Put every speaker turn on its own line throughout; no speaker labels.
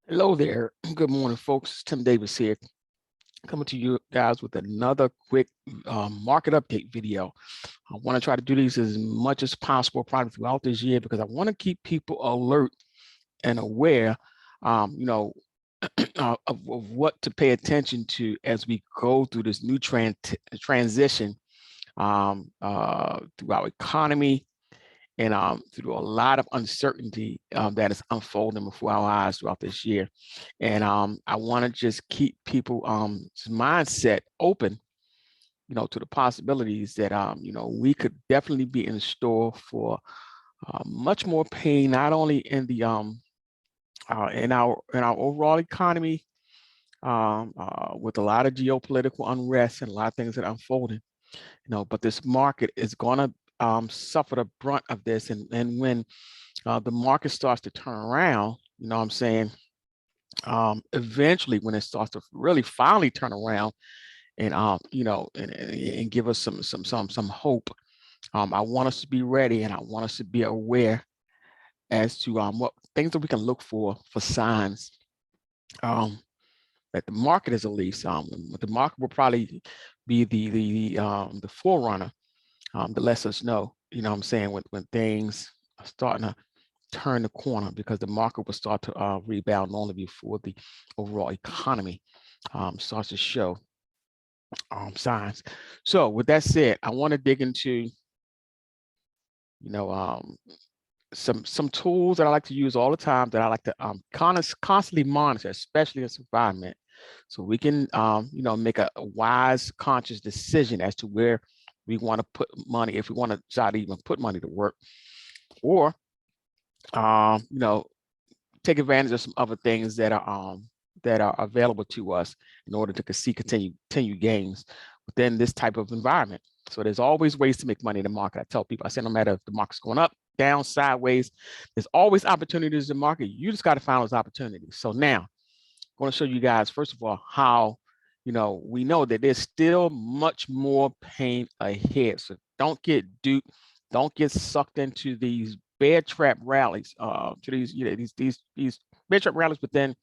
Hello there. Good morning, folks. Tim Davis here, coming to you guys with another quick market update video. I want to try to do these as much as possible probably throughout this year because I want to keep people alert and aware, you know, of what to pay attention to as we go through this new transition through our economy, and through a lot of uncertainty that is unfolding before our eyes throughout this year. And I want to just keep people mindset open, to the possibilities that we could definitely be in store for much more pain, not only in the in our overall economy, with a lot of geopolitical unrest and a lot of things that are unfolding, but this market is going to suffer the brunt of this. And when the market starts to turn around, what I'm saying, eventually when it starts to really finally turn around and and give us some hope, I want us to be ready, and I want us to be aware as to what things that we can look for signs that the market is, at least the market will probably be the forerunner that lets us know, what I'm saying, when things are starting to turn the corner, because the market will start to rebound only before the overall economy starts to show signs. So with that said, I want to dig into, some tools that I like to use all the time, that I like to constantly monitor, especially in this environment, so we can make a wise, conscious decision as to where we want to put money, if we want to try to even put money to work, or take advantage of some other things that are available to us in order to continue gains within this type of environment. So there's always ways to make money in the market. I tell people, I say, no matter if the market's going up, down, sideways, there's always opportunities in the market. You just got to find those opportunities. So now I'm going to show you guys, first of all, how we know that there's still much more pain ahead. So don't get duped, don't get sucked into these bear trap rallies, to these bear trap rallies within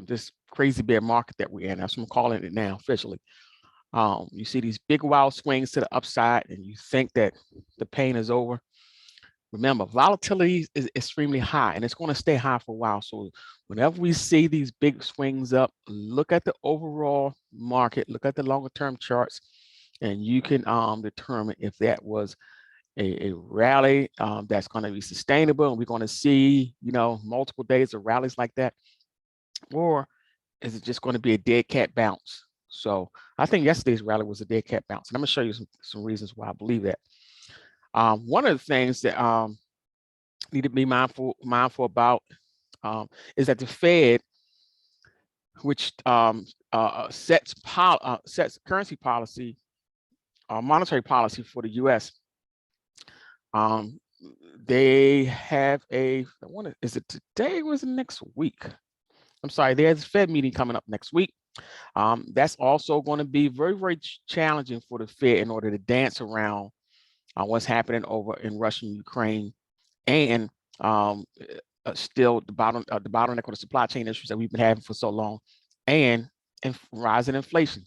this crazy bear market that we're in. That's what I'm calling it now officially. You see these big wild swings to the upside, and you think that the pain is over. Remember, volatility is extremely high, and it's going to stay high for a while. So whenever we see these big swings up, look at the overall market, look at the longer term charts, and you can determine if that was a rally that's going to be sustainable, and we're going to see multiple days of rallies like that, or is it just going to be a dead cat bounce? So I think yesterday's rally was a dead cat bounce, and I'm going to show you some reasons why I believe that. One of the things that need to be mindful about is that the Fed, which sets currency policy, monetary policy for the U.S., they have is it today or was it next week? I'm sorry, there's a Fed meeting coming up next week. That's also going to be very, very challenging for the Fed in order to dance around what's happening over in Russia and Ukraine, and still the bottleneck of the supply chain issues that we've been having for so long, and rising inflation.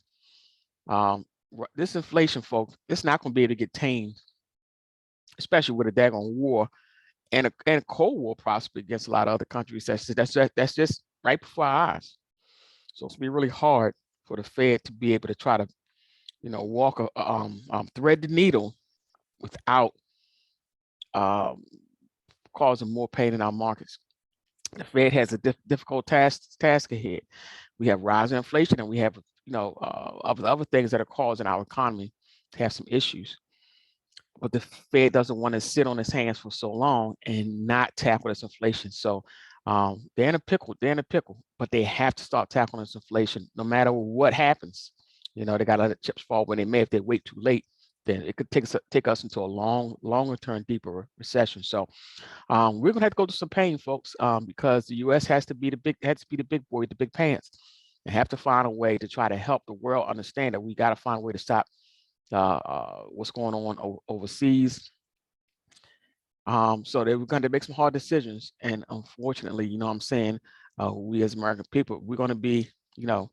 This inflation, folks, it's not going to be able to get tamed, especially with a daggone war and a Cold War prospect against a lot of other countries. That's just right before our eyes. So it's going to be really hard for the Fed to be able to try to, thread the needle without causing more pain in our markets. The Fed has a difficult task ahead. We have rising inflation, and we have other things that are causing our economy to have some issues. But the Fed doesn't want to sit on its hands for so long and not tackle this inflation. So they're in a pickle. But they have to start tackling this inflation no matter what happens. They got to let the chips fall when they may. If they wait too late, then it could take us into a longer term, deeper recession. So we're gonna have to go through some pain, folks, because the U.S. has to be the big boy, the big pants, and have to find a way to try to help the world understand that we got to find a way to stop what's going on overseas. So they were going to make some hard decisions, and unfortunately, I'm saying, we as American people, we're going to be, you know,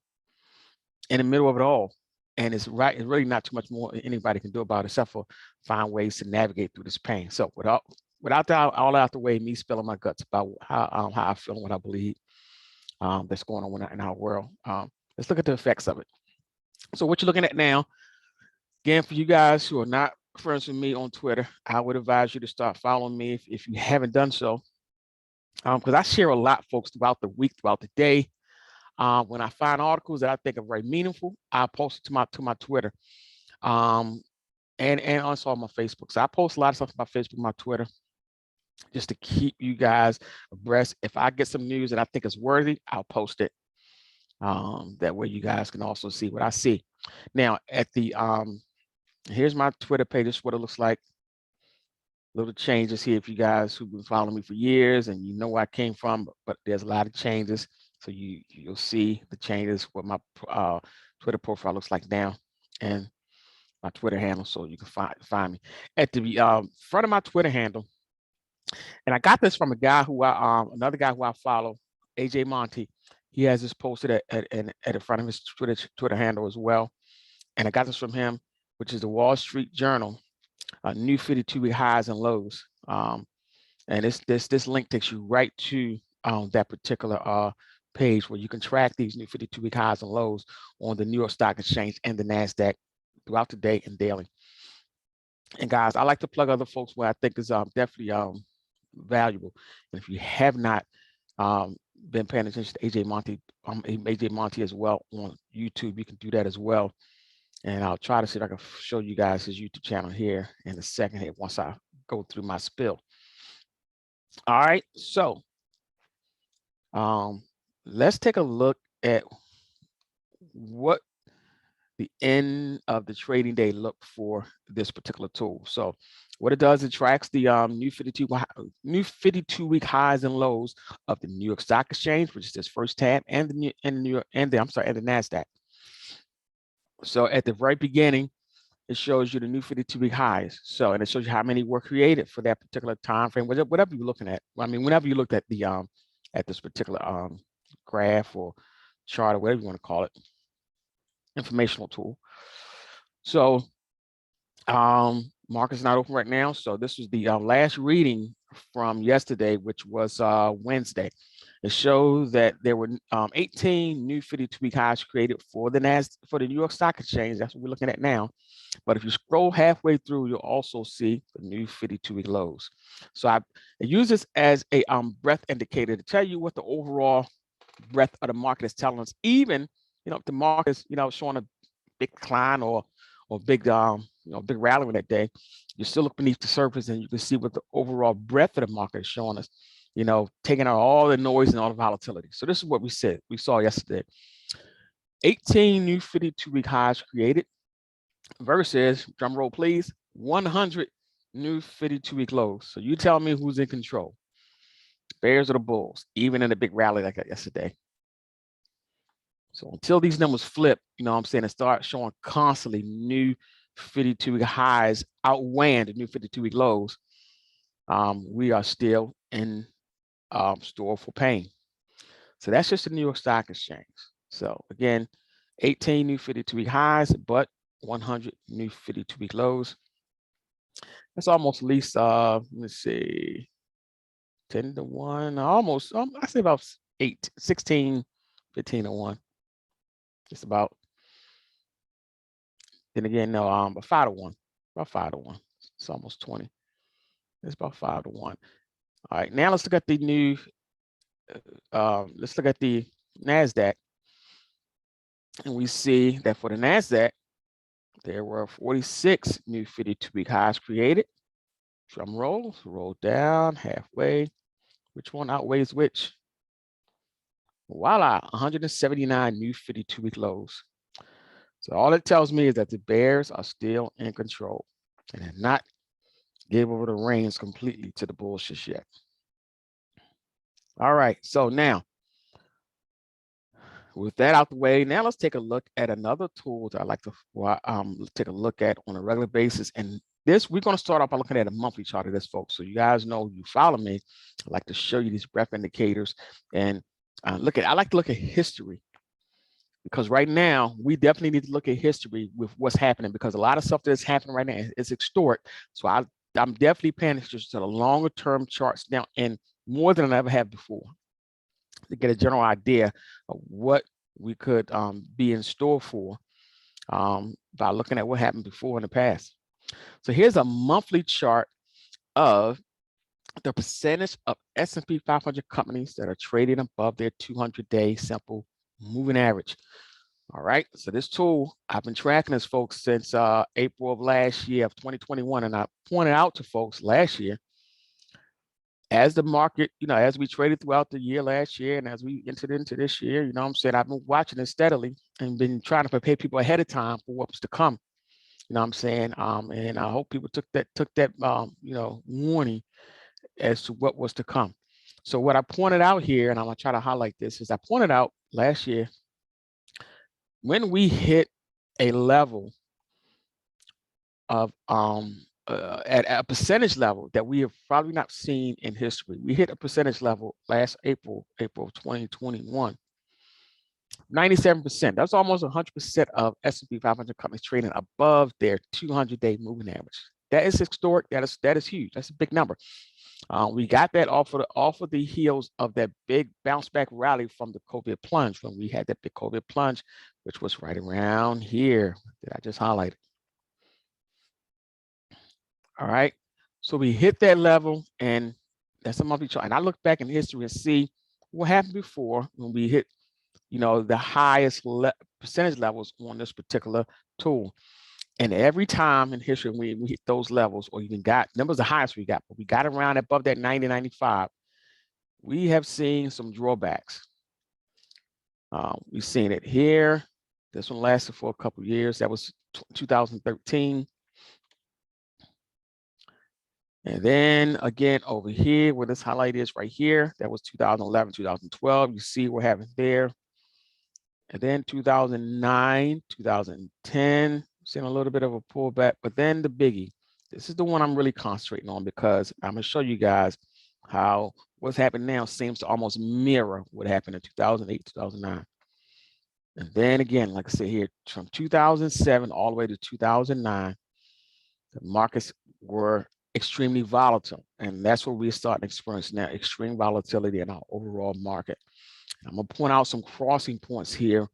in the middle of it all. And it's really not too much more anybody can do about it except for find ways to navigate through this pain. So without that all out the way, me spilling my guts about how I feel and what I believe that's going on in our world. Let's look at the effects of it. So what you're looking at now, again, for you guys who are not friends with me on Twitter, I would advise you to start following me if you haven't done so. Because I share a lot, folks, throughout the week, throughout the day. When I find articles that I think are very meaningful, I post it to my Twitter, and also on my Facebook. So I post a lot of stuff on my Facebook, my Twitter, just to keep you guys abreast. If I get some news that I think is worthy, I'll post it. That way you guys can also see what I see. Now at the here's my Twitter page. This is what it looks like. Little changes here if you guys who've been following me for years and you know where I came from, but there's a lot of changes. So you'll see the changes, what my Twitter profile looks like now, and my Twitter handle, so you can find me at the front of my Twitter handle. And I got this from a guy who another guy who I follow, AJ Monty. He has this posted at the front of his Twitter handle as well. And I got this from him, which is the Wall Street Journal, new 52-week highs and lows. And this link takes you right to that particular page where you can track these new 52-week highs and lows on the New York Stock Exchange and the Nasdaq throughout the day and daily. And guys, I like to plug other folks where I think is definitely valuable. And if you have not been paying attention to AJ Monty as well on YouTube, you can do that as well. And I'll try to see if I can show you guys his YouTube channel here in a second here once I go through my spill. All right, so let's take a look at what the end of the trading day looked for this particular tool. So what it does, it tracks the new 52-week highs and lows of the New York Stock Exchange, which is this first tab, and the Nasdaq. So at the very beginning, it shows you the new 52-week highs. So, and it shows you how many were created for that particular time frame, whatever you're looking at. I mean, whenever you looked at the at this particular graph or chart or whatever you want to call it, informational tool. So, market's not open right now. So this was the last reading from yesterday, which was Wednesday. It shows that there were 18 new 52-week highs created for the New York Stock Exchange. That's what we're looking at now. But if you scroll halfway through, you'll also see the new 52-week lows. So I use this as a breadth indicator to tell you what the overall breadth of the market is telling us. Even, you know, if the market is, you know, showing a big decline or big big rally on that day, you still look beneath the surface and you can see what the overall breadth of the market is showing us, you know, taking out all the noise and all the volatility. So this is what we saw yesterday. 18 new 52-week highs created versus, drum roll please, 100 new 52-week lows. So you tell me who's in control, bears or the bulls, even in a big rally like that yesterday. So until these numbers flip, you know what I'm saying, and start showing constantly new 52-week highs outweighing the new 52-week lows, we are still in store for pain. So that's just the New York Stock Exchange. So again, 18 new 52-week highs, but 100 new 52-week lows. That's almost at least, let's see, 10 to 1, almost, I say about 16, 15 to 1. Just about. Then again, no, about 5 to 1. About 5 to 1. It's almost 20. It's about 5 to 1. All right, now let's look at the new. Let's look at the Nasdaq, and we see that for the Nasdaq, there were 46 new 52-week highs created. Drum roll, roll down halfway. Which one outweighs which? Voila, 179 new 52-week lows. So all it tells me is that the bears are still in control and have not gave over the reins completely to the bullshit yet. All right, so now with that out the way, now let's take a look at another tool that I like to take a look at on a regular basis. And this, we're going to start off by looking at a monthly chart of this, folks. So you guys know, you follow me, I like to show you these breadth indicators. And I like to look at history, because right now we definitely need to look at history with what's happening, because a lot of stuff that's happening right now is historic. So I'm definitely paying attention to the longer term charts now, and more than I ever have before, to get a general idea of what we could be in store for by looking at what happened before in the past. So here's a monthly chart of the percentage of S&P 500 companies that are trading above their 200-day simple moving average. All right, so this tool, I've been tracking this, folks, since April of last year of 2021, and I pointed out to folks last year, as the market, as we traded throughout the year last year, and as we entered into this year, what I'm saying, I've been watching it steadily and been trying to prepare people ahead of time for what was to come. What I'm saying, and I hope people took that warning as to what was to come. So what I pointed out here, and I'm gonna try to highlight this, is I pointed out last year, when we hit a level of at a percentage level that we have probably not seen in history. We hit a percentage level last April of 2021, 97%. That's almost 100% of S&P 500 companies trading above their 200-day moving average. That is historic. That is huge. That's a big number. We got that off of the heels of that big bounce back rally from the COVID plunge, when we had that big COVID plunge, which was right around here that I just highlighted. All right, so we hit that level, and that's a monthly chart. And I look back in history and see what happened before when we hit, the highest percentage levels on this particular tool. And every time in history we hit those levels, or even got, that was the highest we got, but we got around above that 90, 95, we have seen some drawbacks. We've seen it here. This one lasted for a couple of years. That was 2013. And then again, over here, where this highlight is right here, that was 2011, 2012. You see what happened there. And then 2009, 2010, seeing a little bit of a pullback, but then the biggie. This is the one I'm really concentrating on, because I'm gonna show you guys how what's happening now seems to almost mirror what happened in 2008, 2009. And then again, like I said here, from 2007 all the way to 2009, the markets were extremely volatile. And that's what we're starting to experience now, extreme volatility in our overall market. I'm gonna point out some crossing points here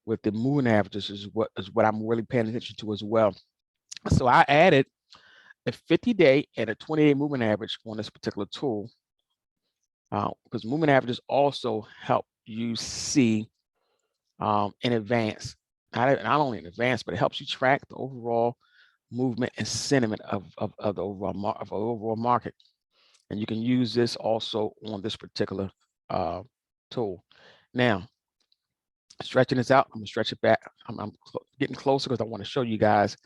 with the moving averages is what I'm really paying attention to as well. So I added a 50-day and a 20-day moving average on this particular tool, because moving averages also help you see in advance, not only in advance, but it helps you track the overall movement and sentiment of the overall market. And you can use this also on this particular tool. Now, stretching this out, I'm gonna stretch it back. I'm getting closer because I want to show you guys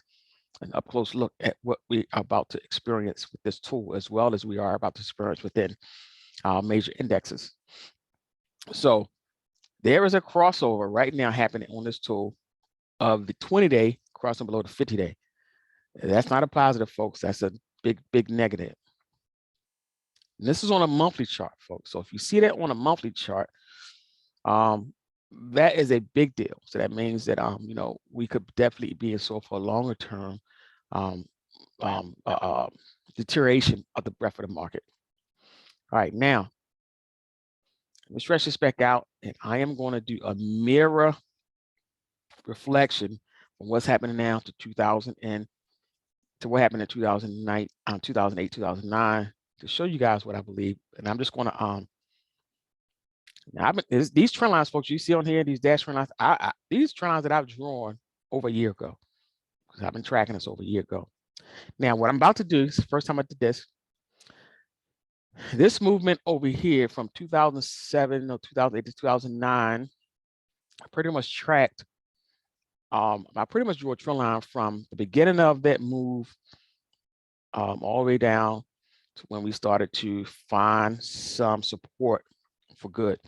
an up close look at what we are about to experience with this tool, as well as we are about to experience within our major indexes. So there is a crossover right now happening on this tool of the 20-day crossing below the 50-day. That's not a positive, folks. That's a big negative. And this is on a monthly chart, folks. So if you see that on a monthly chart, that is a big deal. So that means that we could definitely be in store for a longer term deterioration of the breadth of the market. All right, now let me stretch this back out, and I am going to do a mirror reflection from what's happening now to 2000 and to what happened in 2009, 2008, 2009, to show you guys what I believe. And I'm just going to now these trend lines, folks, you see on here, these dash trend lines, these trend lines that I've drawn over a year ago, because I've been tracking this over a year ago. Now, what I'm about to do is the first time I did this movement over here from 2007 or 2008 to 2009, I pretty much tracked. I pretty much drew a trend line from the beginning of that move all the way down to when we started to find some support for good.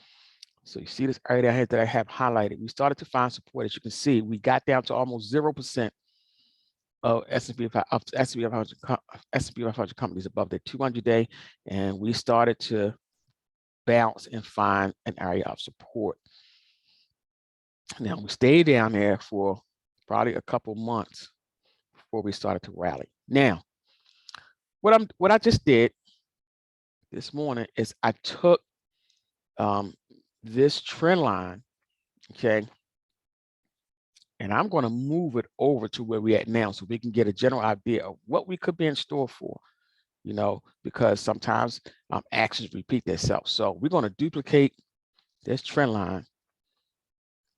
So you see this area down here that I have highlighted. We started to find support. As you can see, we got down to almost 0% of S&P 500 companies above the 200-day, and we started to bounce and find an area of support. Now we stayed down there for probably a couple months before we started to rally. Now, what I just did this morning is I took this trend line, okay, and I'm going to move it over to where we're at now so we can get a general idea of what we could be in store for, you know, because sometimes actions repeat themselves. So we're going to duplicate this trend line,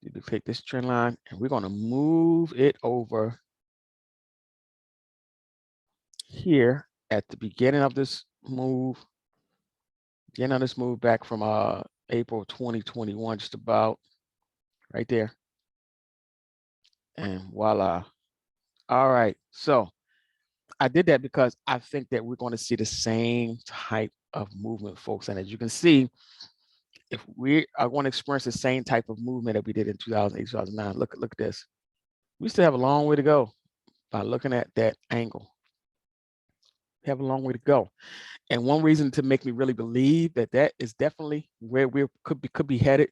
and we're going to move it over here at the beginning of this move, back from April 2021, just about right there. And voila. All right, so I did that because I think that we're going to see the same type of movement, folks. And as you can see, if we are going to experience the same type of movement that we did in 2008, 2009, look at this. We still have a long way to go by looking at that angle. We have a long way to go. And one reason to make me really believe that that is definitely where we could be headed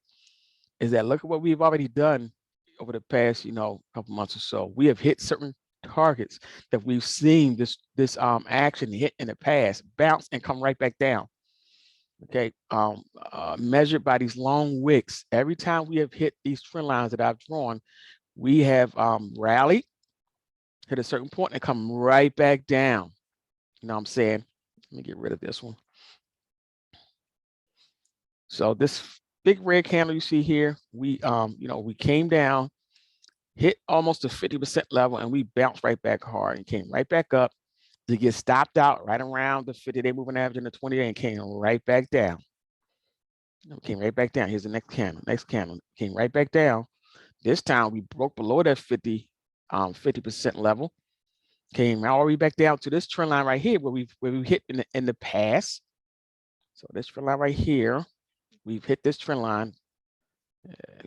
is that look at what we've already done over the past, couple months or so. We have hit certain targets that we've seen this action hit in the past, bounce and come right back down. Okay, measured by these long wicks. Every time we have hit these trend lines that I've drawn, we have rallied, hit a certain point and come right back down. You know what I'm saying? Let me get rid of this one. So this big red candle you see here, we we came down, hit almost the 50% level, and we bounced right back hard and came right back up to get stopped out right around the 50-day moving average and the 20-day and came right back down. Came right back down. Here's the next candle. Came right back down. This time we broke below that 50% level. Came all the way back down to this trend line right here where we hit in the past. So this trend line right here, we've hit this trend line.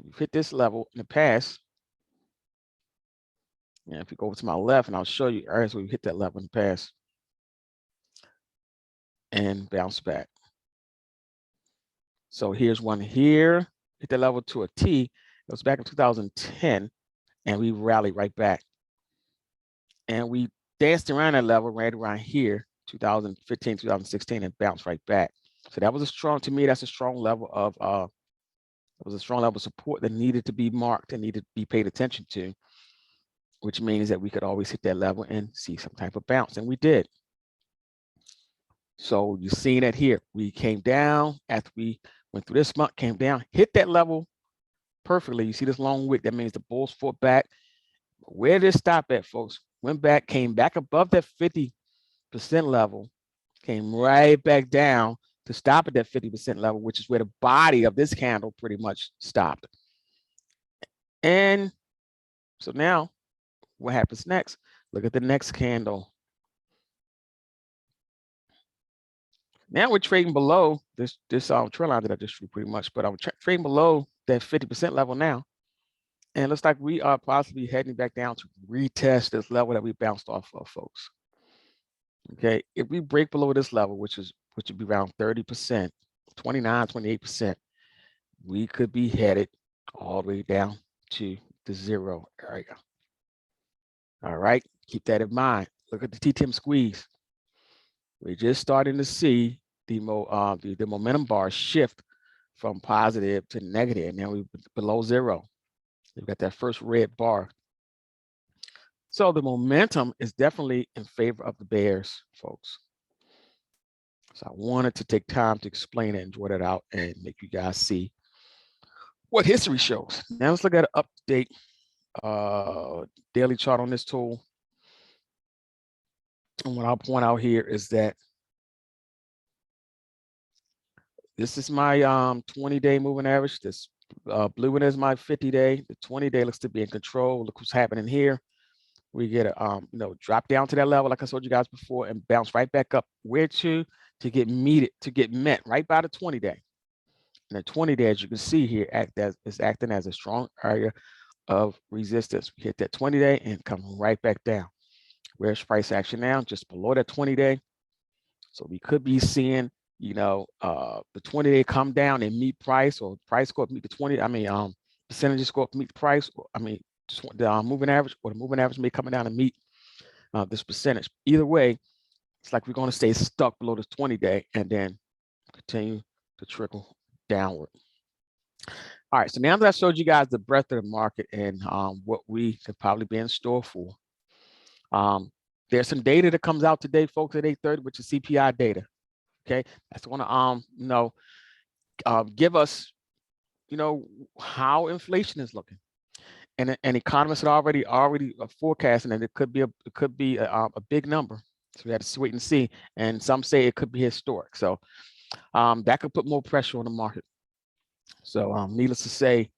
We've hit this level in the past. And if you go over to my left, and I'll show you areas where we hit that level in the past and bounce back. So here's one here, hit the level to a T. It was back in 2010, and we rallied right back. And we danced around that level right around here, 2015, 2016, and bounced right back. So that was a strong, to me, that's a strong level of, it was a strong level of support that needed to be marked and needed to be paid attention to, which means that we could always hit that level and see some type of bounce, and we did. So you're seeing that here. We came down after we went through this month, came down, hit that level perfectly. You see this long wick, that means the bulls fought back. Where did it stop at, folks? Went back, came back above that 50% level, came right back down to stop at that 50% level, which is where the body of this candle pretty much stopped. And so now what happens next? Look at the next candle. Now we're trading below this trend line that I just drew pretty much, but I'm trading below that 50% level now. And it looks like we are possibly heading back down to retest this level that we bounced off of, folks. Okay, if we break below this level, which would be around 30%, 29, 28%, we could be headed all the way down to the zero area. All right, keep that in mind. Look at the T10 squeeze. We're just starting to see the momentum bar shift from positive to negative. And now we're below zero. We've got that first red bar. So the momentum is definitely in favor of the bears, folks. So I wanted to take time to explain it and draw that out and make you guys see what history shows. Now let's look at an update daily chart on this tool. And what I'll point out here is that this is my 20-day moving average. This blue one is my 50-day. The 20-day looks to be in control. Look what's happening here. We get a drop down to that level, like I told you guys before, and bounce right back up. Where to get met right by the 20-day. And the 20-day, as you can see here, is acting as a strong area of resistance. We hit that 20-day and come right back down. Where's price action now? Just below that 20-day. So we could be seeing the 20-day come down and meet price, or price go up meet the 20. Percentages go up meet the price. The moving average, or the moving average may come down and meet this percentage. Either way, it's like we're going to stay stuck below the 20-day and then continue to trickle downward. All right, so now that I showed you guys the breadth of the market and what we could probably be in store for, there's some data that comes out today, folks, at 8:30, which is CPI data. Okay, that's going to give us, how inflation is looking. And economists are already forecasting that it could be a big number. So we have to wait and see. And some say it could be historic. So that could put more pressure on the market. So needless to say,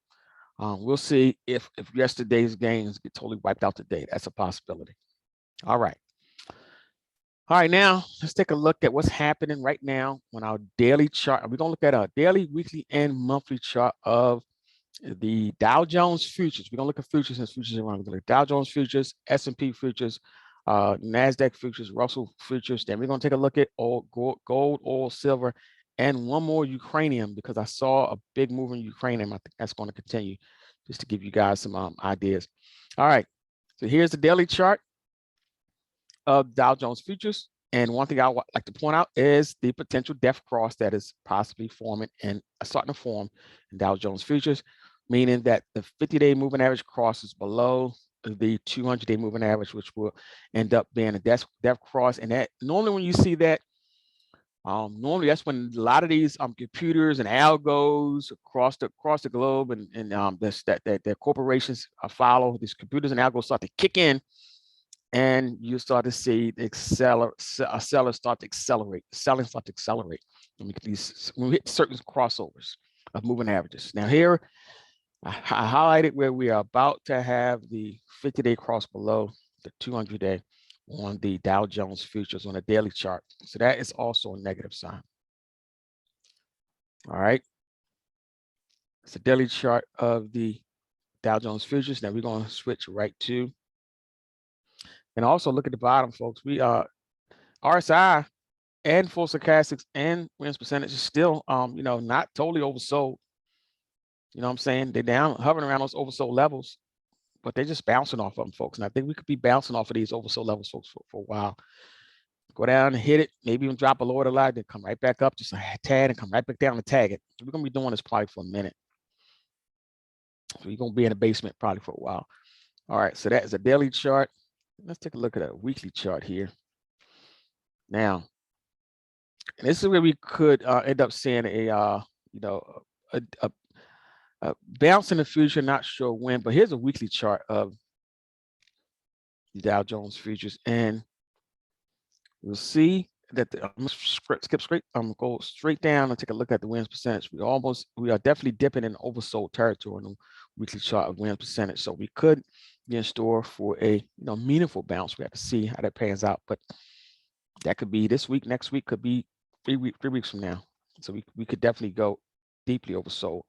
we'll see if yesterday's gains get totally wiped out today. That's a possibility. All right. All right, now let's take a look at what's happening right now on our daily chart. We're going to look at our daily, weekly, and monthly chart of the Dow Jones Futures. We're going to look at futures since futures are around. We're going to look at Dow Jones Futures, S&P Futures, Nasdaq Futures, Russell Futures. Then we're going to take a look at gold, oil, silver, and one more Ukrainian, because I saw a big move in Ukrainian. I think that's going to continue, just to give you guys some ideas. All right, so here's the daily chart of Dow Jones Futures. And one thing I would like to point out is the potential death cross that is possibly forming and starting to form in Dow Jones Futures, meaning that the 50-day moving average crosses below the 200-day moving average, which will end up being a death cross. And that normally when you see that, normally that's when a lot of these computers and algos across the globe and that corporations follow, these computers and algos start to kick in, and you start to see the sellers start to accelerate, selling start to accelerate. When we hit certain crossovers of moving averages. Now here, I highlighted where we are about to have the 50-day cross below the 200-day on the Dow Jones Futures on a daily chart. So that is also a negative sign. All right. It's a daily chart of the Dow Jones Futures. Now we're going to switch right to, and also look at the bottom, folks. We are RSI and full stochastics and wins percentage is still, not totally oversold. You know what I'm saying? They're down, hovering around those oversold levels, but they're just bouncing off of them, folks. And I think we could be bouncing off of these oversold levels, folks, for a while. Go down and hit it, maybe even drop a lower the line, then come right back up, just a tad, and come right back down and tag it. We're going to be doing this probably for a minute. So we're going to be in the basement probably for a while. All right, so that is a daily chart. Let's take a look at a weekly chart here. Now, and this is where we could end up seeing a bounce in the future, not sure when, but here's a weekly chart of the Dow Jones Futures, and you'll see that I'm gonna go straight down and take a look at the wins percentage. We are definitely dipping in oversold territory on the weekly chart of wins percentage, so we could be in store for a meaningful bounce. We have to see how that pans out, but that could be this week, next week, could be 3 weeks from now. So we could definitely go deeply oversold.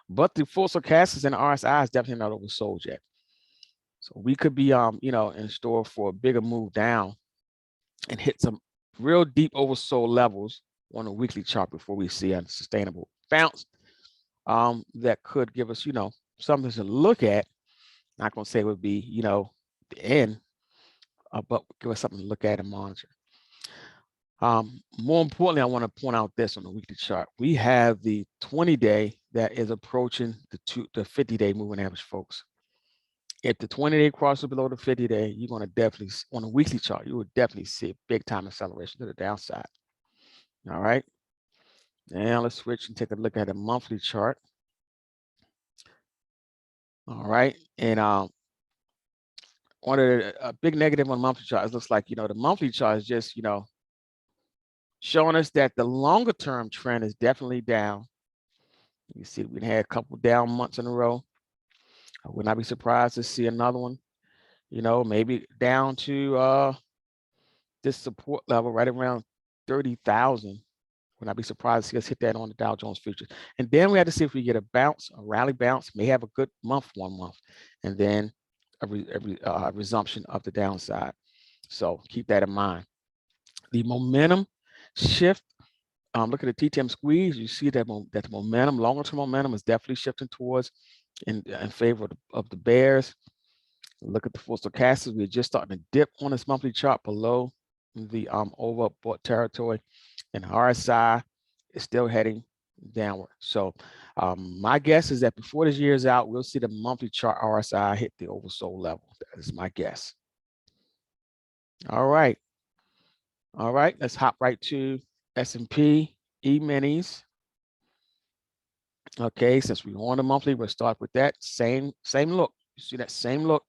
But the full stochastics and the RSI is definitely not oversold yet. So we could be in store for a bigger move down and hit some real deep oversold levels on a weekly chart before we see a sustainable bounce that could give us something to look at. Not going to say it would be the end, but give us something to look at and monitor. More importantly, I want to point out this on the weekly chart. We have the 20-day that is approaching the 50-day moving average, folks. If the 20-day crosses below the 50-day, you're going to definitely, on a weekly chart, you will definitely see a big time acceleration to the downside. All right. Now let's switch and take a look at a monthly chart. All right. And one of a big negative on monthly chart, it looks like, the monthly chart is just, showing us that the longer term trend is definitely down. You see, we had a couple down months in a row. I would not be surprised to see another one, maybe down to this support level right around 30,000. Would not be surprised to see us hit that on the Dow Jones Futures. And then we have to see if we get a bounce, a rally bounce, may have a good month, 1 month, and then a resumption of the downside. So keep that in mind. The momentum shift look at the TTM squeeze, you see that that the momentum, longer term momentum, is definitely shifting towards in favor of the bears. Look at the full stochastics. We're just starting to dip on this monthly chart below the overbought territory, and RSI is still heading downward. So my guess is that before this year is out, we'll see the monthly chart RSI hit the oversold level. That is my guess. All right. All right, let's hop right to S&P E-minis. Okay, since we're on the monthly, we'll start with that same look. You see that same look.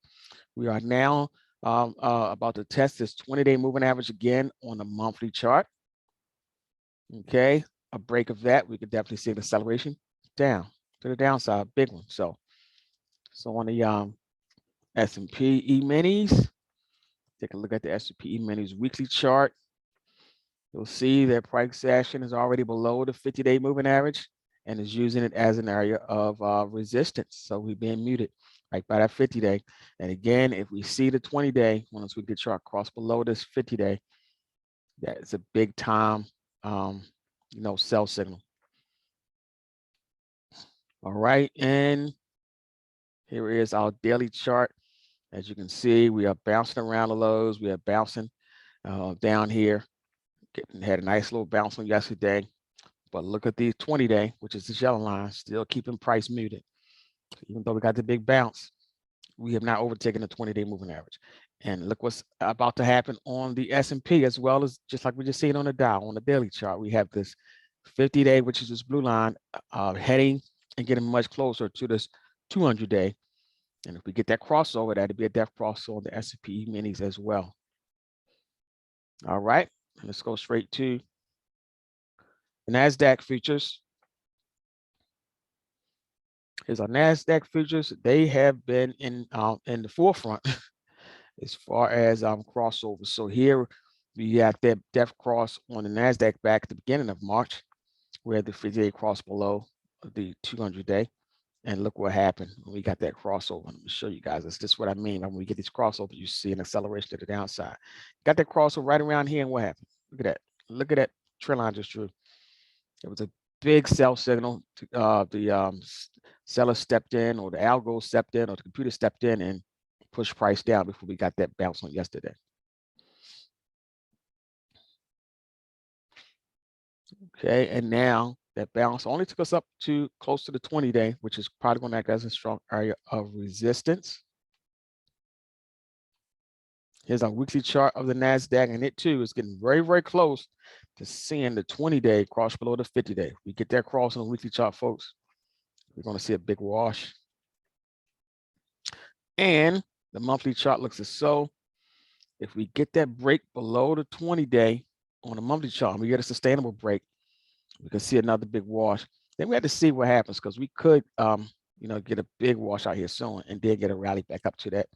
We are now about to test this 20-day moving average again on the monthly chart. Okay, a break of that, we could definitely see an acceleration down to the downside, big one. So on the S&P E-minis, take a look at the S&P E-minis weekly chart. You'll see that price action is already below the 50-day moving average and is using it as an area of resistance. So we're being muted right by that 50-day. And again, if we see the 20-day, once we get chart cross below this 50-day, that is a big time, sell signal. All right, and here is our daily chart. As you can see, we are bouncing around the lows. We are bouncing down here. Had a nice little bounce on yesterday. But look at the 20-day, which is the yellow line, still keeping price muted. Even though we got the big bounce, we have not overtaken the 20-day moving average. And look what's about to happen on the S&P, as well as just like we just seen on the Dow, on the daily chart. We have this 50-day, which is this blue line, heading and getting much closer to this 200-day. And if we get that crossover, that'd be a depth crossover on the S&P minis as well. All right, let's go straight to the Nasdaq Features. Here's our Nasdaq Features. They have been in the forefront as far as crossovers. So here we got that depth cross on the Nasdaq back at the beginning of March, where the 50-day crossed below the 200-day. And look what happened when we got that crossover. Let me show you guys. That's just what I mean. When we get these crossovers, you see an acceleration to the downside. Got that crossover right around here, and what happened? Look at that. Look at that trend line just drew. It was a big sell signal. The seller stepped in, or the algo stepped in, or the computer stepped in and pushed price down before we got that bounce on yesterday. Okay, and now that bounce only took us up to close to the 20-day, which is probably going to act as a strong area of resistance. Here's our weekly chart of the Nasdaq, and it too is getting very, very close to seeing the 20-day cross below the 50-day. We get that cross on the weekly chart, folks, we're going to see a big wash. And the monthly chart looks as so. If we get that break below the 20-day on the monthly chart, we get a sustainable break, we can see another big wash. Then we have to see what happens, because we could, get a big wash out here soon and then get a rally back up to that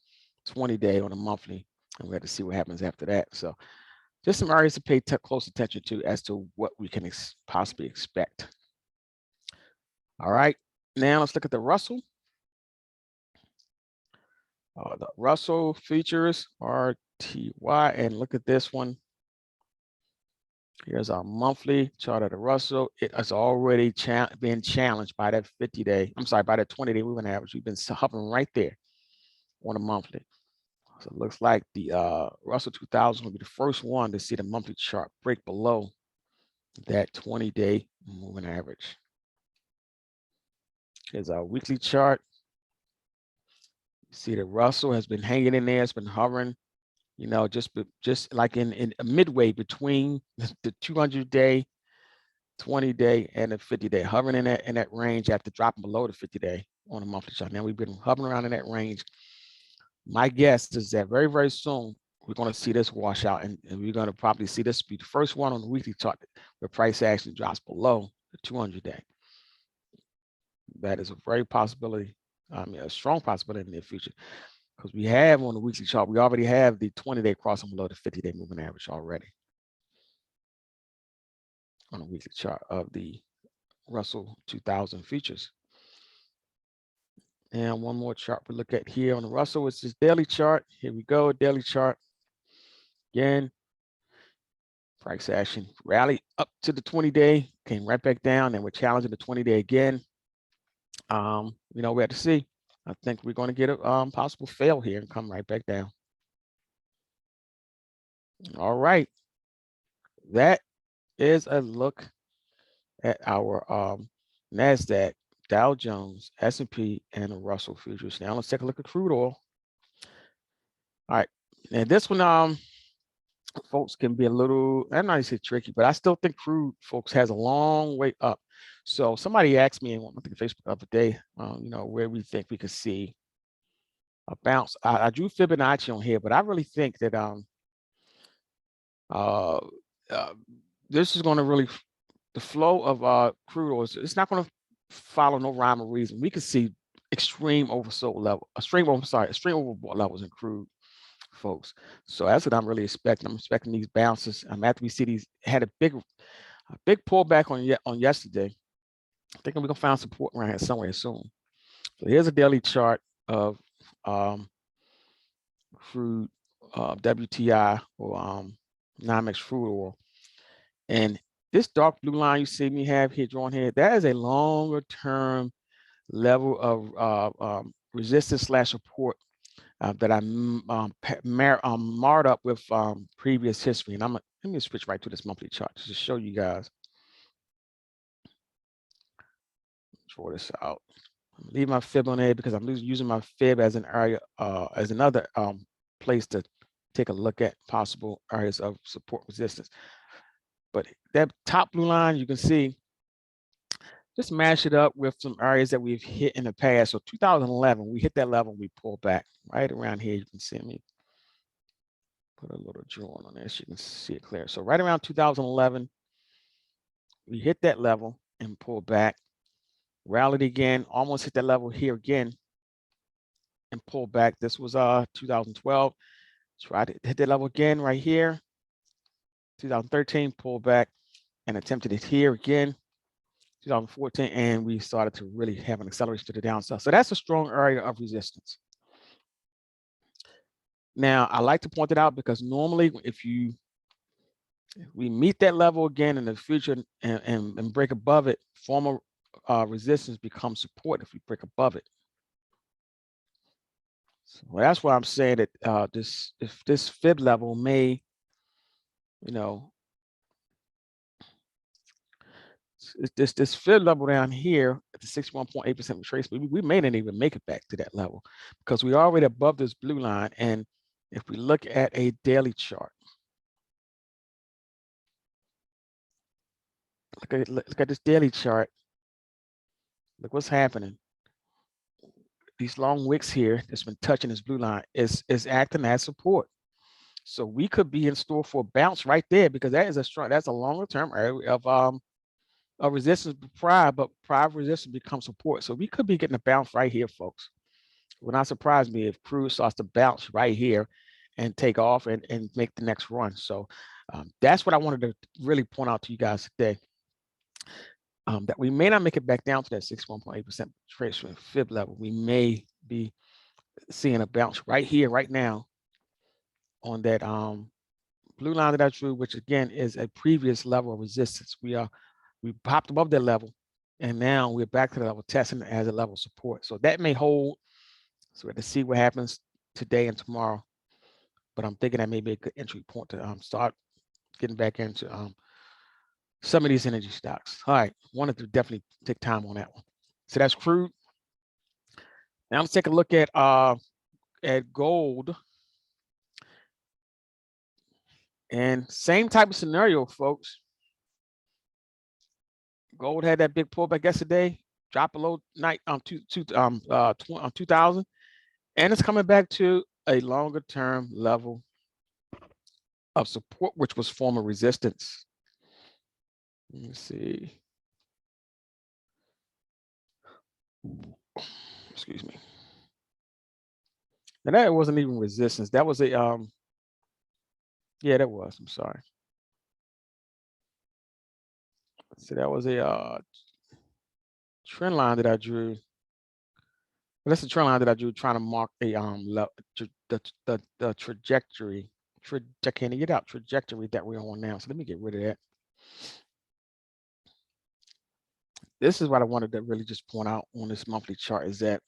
20-day on a monthly. And we have to see what happens after that. So just some areas to pay close attention to as to what we can possibly expect. All right, now let's look at the Russell. The Russell Features, RTY, and look at this one. Here's our monthly chart of the Russell. It has already been challenged by that 50-day, by that 20-day moving average. We've been hovering right there on a monthly. So it looks like the Russell 2000 will be the first one to see the monthly chart break below that 20-day moving average. Here's our weekly chart. You see the Russell has been hanging in there. It's been hovering, just like in a midway between the 200-day, 20-day, and the 50-day, hovering in that range after dropping below the 50-day on a monthly chart. Now we've been hovering around in that range. My guess is that very, very soon we're going to see this wash out, and we're going to probably see this be the first one on the weekly chart where price action drops below the 200-day. That is a very possibility, a strong possibility in the near future, because we have on the weekly chart, we already have the 20-day crossing below the 50-day moving average already on the weekly chart of the Russell 2000 Features. And one more chart we look at here on the Russell, it's this daily chart. Here we go, daily chart. Again, Price action rally up to the 20-day, came right back down, and we're challenging the 20-day again. We have to see. I think we're going to get a possible fail here and come right back down. All right, that is a look at our Nasdaq, Dow Jones, S&P, and the Russell Futures. Now let's take a look at crude oil. All right, and this one, folks, can be a little, I'm not say tricky, but I still think crude, folks, has a long way up. So somebody asked me, I think Facebook the other day, where we think we could see a bounce. I drew Fibonacci on here, but I really think that this is going to really, the flow of crude oil, it's not going to follow no rhyme or reason. We could see extreme oversold level, extreme overbought levels in crude, folks. So that's what I'm really expecting. I'm expecting these bounces. After we see these, had a big pullback on yesterday. I think we're gonna find support around here somewhere soon. So here's a daily chart of crude WTI or NYMEX crude oil, and this dark blue line you see me have here drawn here, that is a longer term level of resistance / support that I marred up with previous history. And let me switch right to this monthly chart just to show you guys. Draw this out. Leave my fib on there because I'm using my fib as an area, as another place to take a look at possible areas of support resistance. But that top blue line, you can see, just mash it up with some areas that we've hit in the past. So 2011, we hit that level, we pulled back right around here. You can see me put a little drawing on this. You can see it clear. So right around 2011, we hit that level and pulled back, rallied again, almost hit that level here again, and pulled back. This was 2012. Tried to hit that level again right here. 2013, pulled back and attempted it here again. 2014, and we started to really have an acceleration to the downside. So that's a strong area of resistance. Now, I like to point it out because normally if we meet that level again in the future and break above it, former resistance becomes support if we break above it. So that's why I'm saying that this fib level may, this fib level down here at the 61.8% retracement, we may not even make it back to that level because we're already above this blue line. And if we look at a daily chart, look at this daily chart. Look what's happening. These long wicks here that's been touching this blue line is acting as support. So we could be in store for a bounce right there because that's a longer term area of resistance prior, but prior resistance becomes support. So we could be getting a bounce right here, folks. It would not surprise me if crude starts to bounce right here and take off and make the next run. So that's what I wanted to really point out to you guys today. That we may not make it back down to that 61.8% trace fib level. We may be seeing a bounce right here, right now, on that blue line that I drew, which again is a previous level of resistance. We popped above that level, and now we're back to the level testing it as a level of support. So that may hold. So we have to see what happens today and tomorrow. But I'm thinking that may be a good entry point to start getting back into some of these energy stocks. All right, wanted to definitely take time on that one. So that's crude. Now let's take a look at gold. And same type of scenario, folks. Gold had that big pullback yesterday, dropped below 2000, and it's coming back to a longer term level of support, which was former resistance. Let me see. Excuse me. And that wasn't even resistance. That was a yeah, that was. I'm sorry. So that was a trend line that I drew. That's the trend line that I drew trying to mark a the trajectory trajectory that we're on now. So let me get rid of that. This is what I wanted to really just point out on this monthly chart is that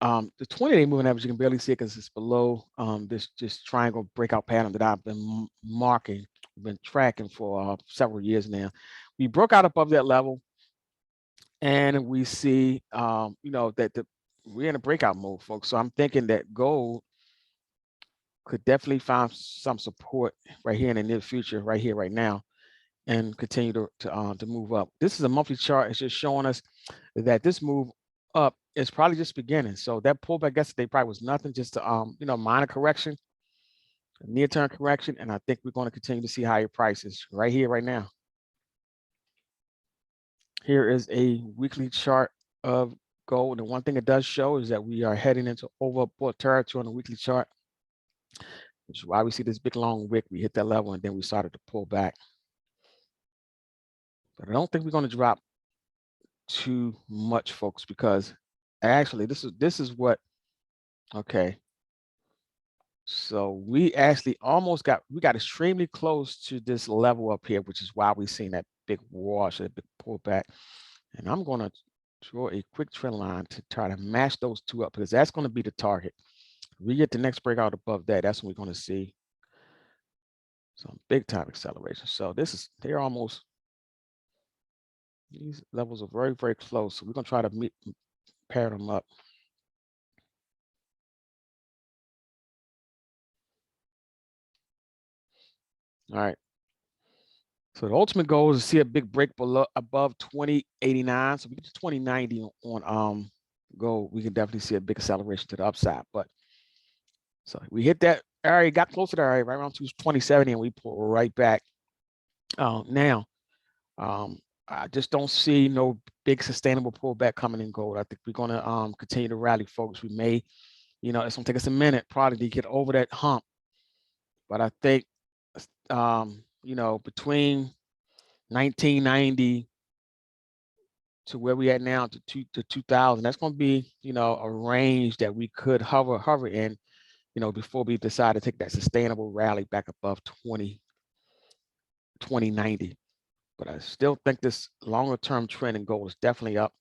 the 20-day moving average, you can barely see it because it's below this triangle breakout pattern that I've been marking, been tracking for several years now. We broke out above that level, and we see, that we're in a breakout mode, folks. So I'm thinking that gold could definitely find some support right here in the near future, right here, right now, and continue to move up. This is a monthly chart. It's just showing us that this move up is probably just beginning. So that pullback yesterday probably was nothing, just a minor correction, a near-term correction, and I think we're going to continue to see higher prices right here, right now. Here is a weekly chart of gold, and one thing it does show is that we are heading into overbought territory on the weekly chart, which is why we see this big long wick. We hit that level and then we started to pull back. But I don't think we're going to drop too much, folks, because actually this is what, okay, so we actually we got extremely close to this level up here, which is why we've seen that big wash, that big pullback. And I'm going to draw a quick trend line to try to match those two up, because that's going to be the target. We get the next breakout above that, that's when we're going to see some big time acceleration. So they're almost, these levels are very, very close. So we're going to try to pair them up. All right. So the ultimate goal is to see a big break above 2089. So we get to 2090 on gold, we can definitely see a big acceleration to the upside. But so we hit that area, got close to that area right around 2070, and we pull right back. Now, I just don't see no big sustainable pullback coming in gold. I think we're going to continue to rally, folks. We may, it's going to take us a minute probably to get over that hump. But I think, between 1990 to where we at now to 2000, that's going to be, a range that we could hover in, before we decide to take that sustainable rally back above 2090. But I still think this longer term trend in gold is definitely up.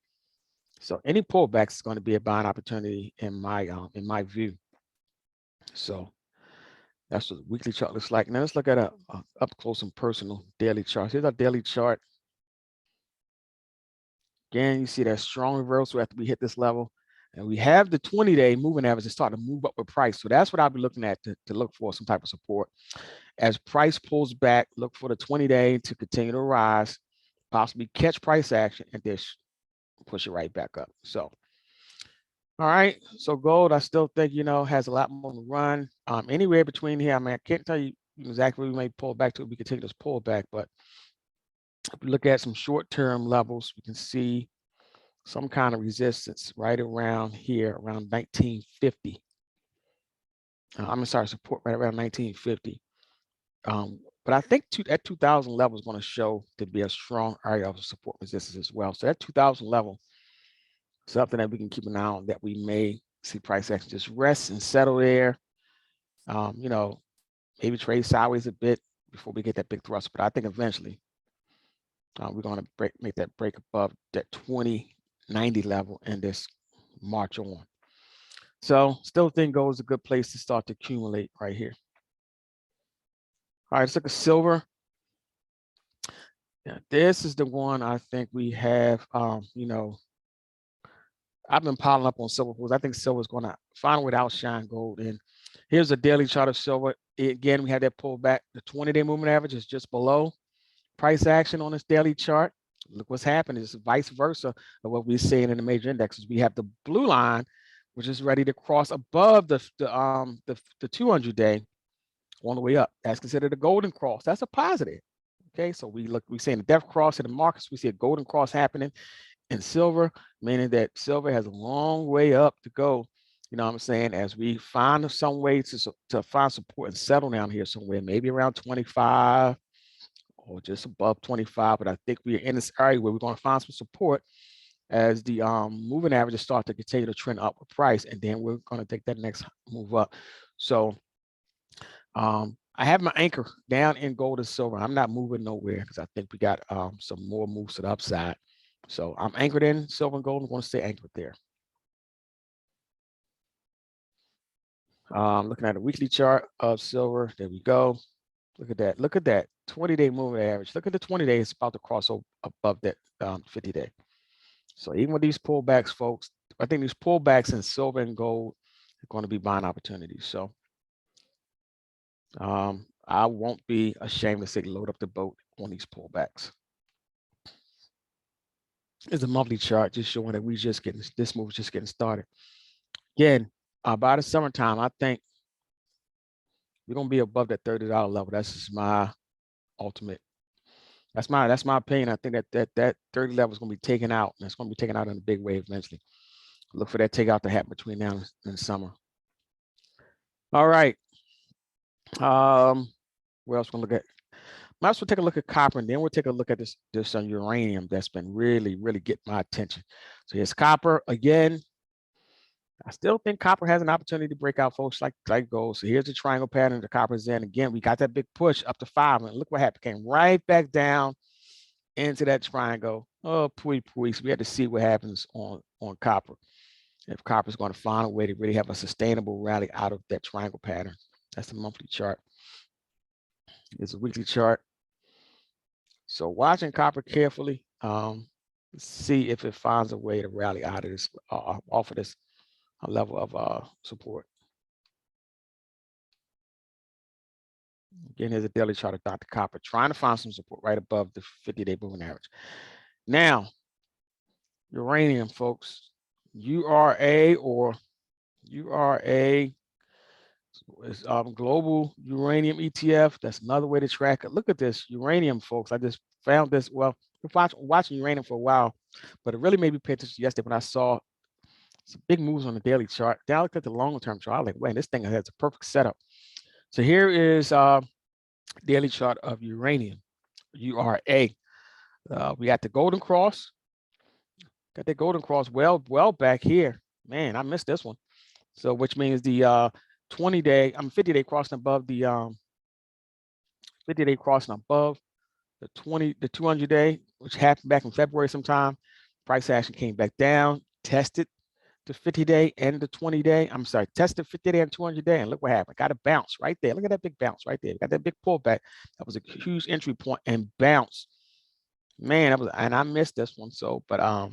So any pullback is going to be a buying opportunity in my view. So that's what the weekly chart looks like. Now let's look at a up close and personal daily chart. Here's our daily chart. Again, you see that strong reversal after we hit this level. And we have the 20-day moving average to start to move up with price. So that's what I'll be looking at to look for some type of support. As price pulls back, look for the 20-day to continue to rise, possibly catch price action, and then push it right back up. So, all right. So gold, I still think, has a lot more to run. Anywhere between here, I can't tell you exactly where we may pull back to. We can take this pullback, but if we look at some short-term levels, we can see some kind of resistance right around here, around 1950. I'm sorry, support right around 1950. But I think that 2000 level is going to show to be a strong area of support resistance as well. So that 2000 level, something that we can keep an eye on, that we may see price action just rest and settle there. Maybe trade sideways a bit before we get that big thrust. But I think eventually we're going to make that break above that 2090 level and just march on. So still think gold is a good place to start to accumulate right here. All right, let's look at silver. Yeah, this is the one I think we have, I've been piling up on silver because I think silver is going to find a way to outshine gold. And here's a daily chart of silver. Again, we had that pullback. The 20-day moving average is just below price action on this daily chart. Look what's happening. It's vice versa of what we're seeing in the major indexes. We have the blue line, which is ready to cross above the 200-day on the way up. That's considered a golden cross. That's a positive. Okay, so we're seeing a death cross in the markets. We see a golden cross happening in silver, meaning that silver has a long way up to go. You know what I'm saying? As we find some way to find support and settle down here somewhere, maybe around 25 or just above 25. But I think we're in this area where we're going to find some support. as the moving averages start to continue to trend upward price, and then we're going to take that next move up. So I have my anchor down in gold and silver. I'm not moving nowhere because I think we got some more moves to the upside. So I'm anchored in silver and gold. I'm going to stay anchored there. Looking at a weekly chart of silver. There we go. Look at that. Look at that 20-day moving average. Look at the 20 days. It's about to cross over above that 50-day. So even with these pullbacks, folks, I think these pullbacks in silver and gold are going to be buying opportunities. So I won't be ashamed to say load up the boat on these pullbacks. It's a monthly chart just showing that we just getting, this move is just getting started. Again, by the summertime, I think we're going to be above that $30 level. That's just my ultimate. That's my opinion. I think that 30 level is going to be taken out, and it's going to be taken out in a big way eventually. Look for that takeout to happen between now and summer. All right. Where else we're going to look at? Might as well take a look at copper, and then we'll take a look at this uranium that's been really getting my attention. So here's copper again. I still think copper has an opportunity to break out, folks, like gold. So here's the triangle pattern the copper's in. Again, we got that big push up to 5, and look what happened. Came right back down into that triangle. Oh, pooey. So we had to see what happens on copper. If copper is going to find a way to really have a sustainable rally out of that triangle pattern. That's the monthly chart. It's a weekly chart. So watching copper carefully, see if it finds a way to rally out of this, off of this level of support. Again, here's a daily chart of Dr. Copper trying to find some support right above the 50-day moving average. Now, uranium, folks, URA is global uranium ETF. That's another way to track it. Look at this uranium, folks. I just found this. Well, I've been watching uranium for a while, but it really made me pay attention yesterday when I saw some big moves on the daily chart. Then I looked at the longer term chart. I was like, wait, this thing has a perfect setup. So here is daily chart of uranium, URA. We got the golden cross. Got the golden cross well back here. Man, I missed this one. So which means the 20-day, 50-day crossing above the 50-day crossing above the 200-day, which happened back in February sometime. Price action came back down, tested the 50-day and the 20-day. I'm sorry, tested 50-day and 200-day, and look what happened. Got a bounce right there. Look at that big bounce right there. Got that big pullback. That was a huge entry point and bounce. Man, and I missed this one. So, but I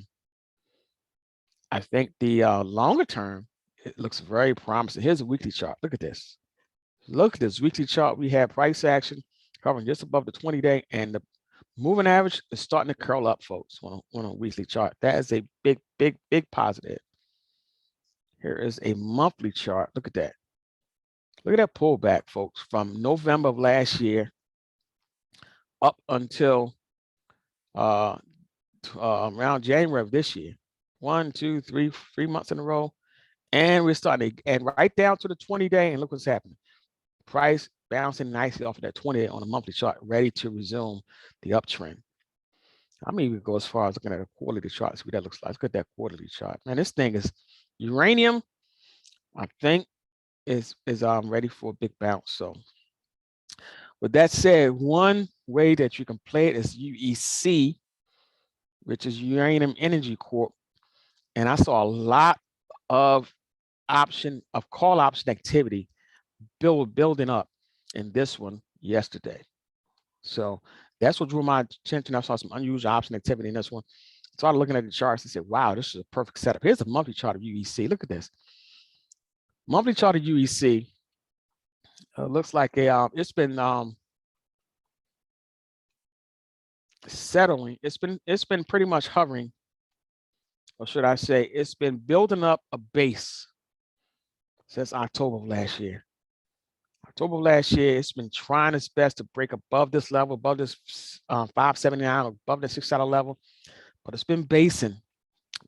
think the longer term, it looks very promising. Here's a weekly chart. Look at this. Look at this weekly chart. We have price action covering just above the 20-day, and the moving average is starting to curl up, folks, on a weekly chart. That is a big positive. Here is a monthly chart. Look at that. Look at that pullback, folks, from November of last year up until around January of this year. 1, 2, 3 months in a row. And we're starting to, and right down to the 20-day, and look what's happening. Price bouncing nicely off of that 20-day on a monthly chart, ready to resume the uptrend. I mean, we go as far as looking at a quarterly chart, see what that looks like. Look at that quarterly chart. Man, this thing is uranium, I think, is ready for a big bounce. So with that said, one way that you can play it is UEC, which is Uranium Energy Corp. And I saw a lot of call option activity building up in this one yesterday. So that's what drew my attention. I saw some unusual option activity in this one. Started looking at the charts and said, wow, this is a perfect setup. Here's a monthly chart of UEC. Look at this. Monthly chart of UEC looks like it's been settling. It's been pretty much hovering, or should I say, it's been building up a base since October of last year. October of last year, it's been trying its best to break above this level, above this 579, above the $6 level, but it's been basing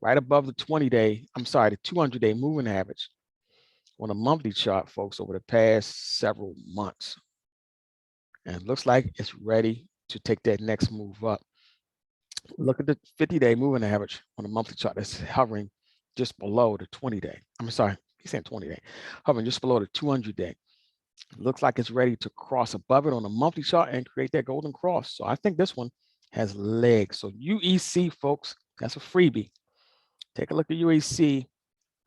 right above the 20-day, I'm sorry, the 200-day moving average on a monthly chart, folks, over the past several months. And it looks like it's ready to take that next move up. Look at the 50-day moving average on the monthly chart that's hovering just below the 20-day. I'm sorry, he's saying 20-day, hovering just below the 200-day. Looks like it's ready to cross above it on the monthly chart and create that golden cross. So I think this one has legs. So UEC, folks, that's a freebie. Take a look at UEC.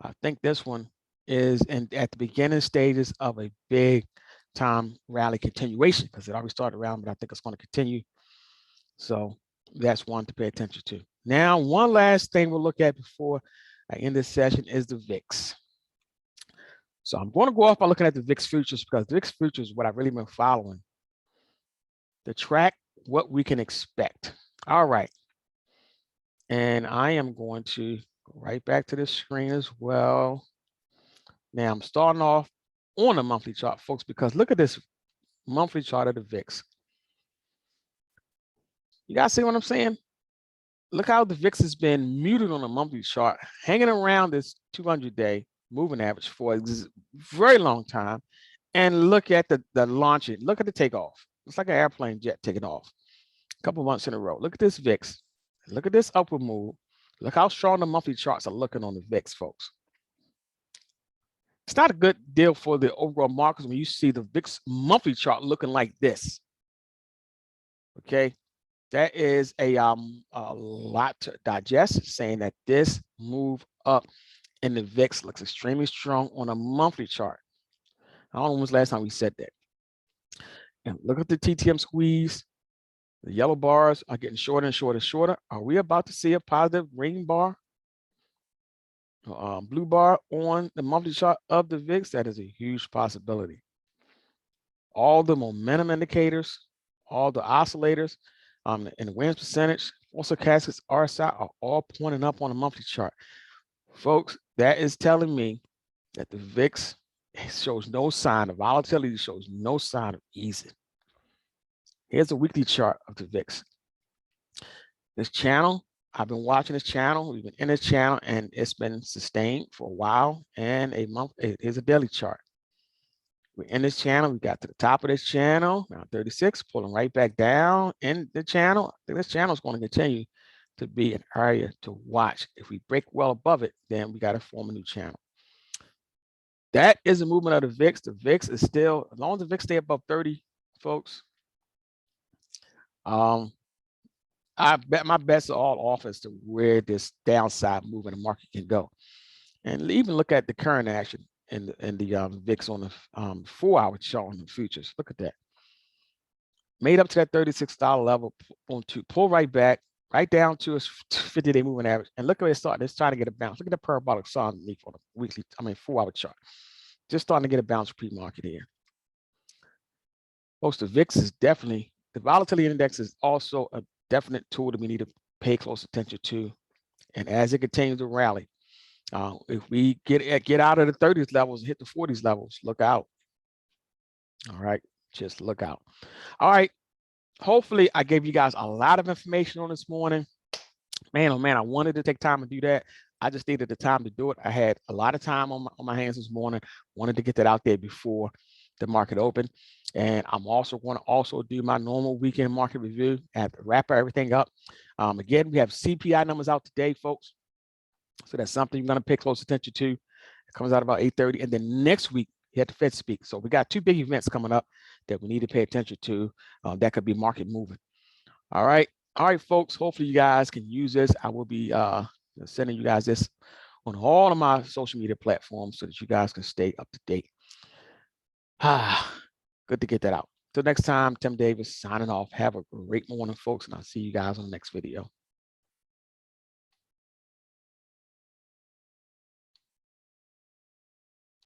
I think this one is at the beginning stages of a big time rally continuation, because it already started around, but I think it's going to continue. So that's one to pay attention to. Now, one last thing we'll look at before I end this session is the VIX. So I'm going to go off by looking at the VIX Futures, because the VIX Futures is what I've really been following to track what we can expect. All right. And I am going to go right back to the screen as well. Now I'm starting off on a monthly chart, folks, because look at this monthly chart of the VIX. You guys see what I'm saying? Look how the VIX has been muted on a monthly chart, hanging around this 200-day moving average for a very long time. And look at the launching. Look at the takeoff. It's like an airplane jet taking off a couple months in a row. Look at this VIX. Look at this upward move. Look how strong the monthly charts are looking on the VIX, folks. It's not a good deal for the overall markets when you see the VIX monthly chart looking like this. Okay, that is a lot to digest, saying that this move up in the VIX looks extremely strong on a monthly chart. I don't know when was the last time we said that. And look at the TTM squeeze. The yellow bars are getting shorter and shorter and shorter. Are we about to see a positive green bar, blue bar on the monthly chart of the VIX? That is a huge possibility. All the momentum indicators, all the oscillators, and the Williams percentage, also stochastics, RSI are all pointing up on the monthly chart. Folks, that is telling me that the VIX shows no sign of volatility, shows no sign of easing. Here's a weekly chart of the VIX. This channel, I've been watching this channel. We've been in this channel, and it's been sustained for a while. And a month, here's a daily chart. We're in this channel. We got to the top of this channel, around 36, pulling right back down in the channel. I think this channel is going to continue to be an area to watch. If we break well above it, then we got to form a new channel. That is the movement of the VIX. The VIX is still, as long as the VIX stay above 30, folks, I bet my bets are all off as to where this downside move in the market can go. And even look at the current action in the VIX on the 4-hour chart on the futures. Look at that. Made up to that $36 level, to pull right back, right down to a 50-day moving average. And look where it's starting. It's trying to get a bounce. Look at the parabolic saw underneath on the weekly, 4-hour chart. Just starting to get a bounce pre-market here. Folks, the VIX is definitely, the volatility index is also a definite tool that we need to pay close attention to. And as it continues to rally, if we get out of the 30s levels and hit the 40s levels, look out. All right, just look out. All right, hopefully I gave you guys a lot of information on this morning. Man, oh man, I wanted to take time to do that. I just needed the time to do it. I had a lot of time on my hands this morning. Wanted to get that out there before the market opened. And I'm also going to do my normal weekend market review and wrap everything up. Again, we have CPI numbers out today, folks. So that's something you're going to pay close attention to. It comes out about 8:30. And then next week, you have the Fed speak. So we got 2 big events coming up that we need to pay attention to. That could be market moving. All right, folks. Hopefully you guys can use this. I will be sending you guys this on all of my social media platforms so that you guys can stay up to date. Good to get that out. Till next time, Tim Davis signing off. Have a great morning, folks, and I'll see you guys on the next video.